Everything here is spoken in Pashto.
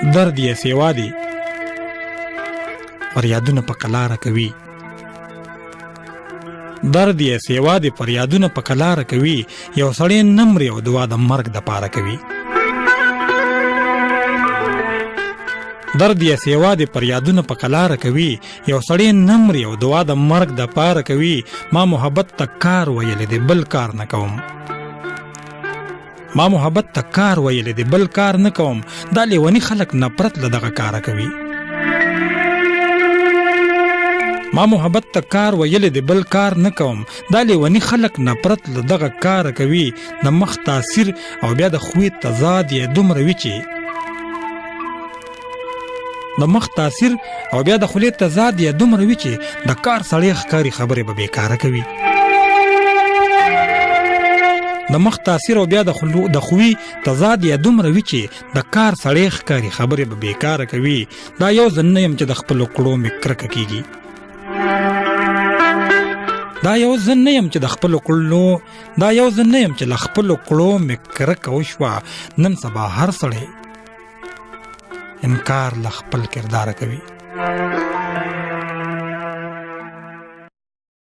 درد یې سیوا دی فریادونه په کلاره کوي درد یې سیوا دی فریادونه په کلاره کوي یو سړی نمرې او دعا د مرګ د پاره کوي درد یې سیوا دی فریادونه په کلاره کوي یو سړی نمرې او دعا د مرګ د پاره کوي ما محبت ته کار ویلی دی بل کار نه کوم ما محبت ته کار ویلی دی بل کار نه کوم دا لیونی خلک نفرت له دغه کاره کوي ما محبت ته کار ویلی دی بل کار نه کوم دا لیونی خلک نفرت له دغه کاره کوي د مخ تاثیر او بیا د خوی تضاد یې دومره وي چې د مخ تاثیر او بیا د خولې تضاد یې دومره وي چې د کار سړی ښکاري خبرې به بېکاره کوي د مخ تاثیر او بیا د خوی تضاد یې دومره وي چې د کار سړی ښکاري خبرې به بېکاره کوي دا یو ځل نه یم چې د خپلو کړو مې کرکه کېږي دا یو ځل نه یم چې د خپلو کړو مې کرکه وشوه نن سبا هر سړی انکار له خپل کرداره کوي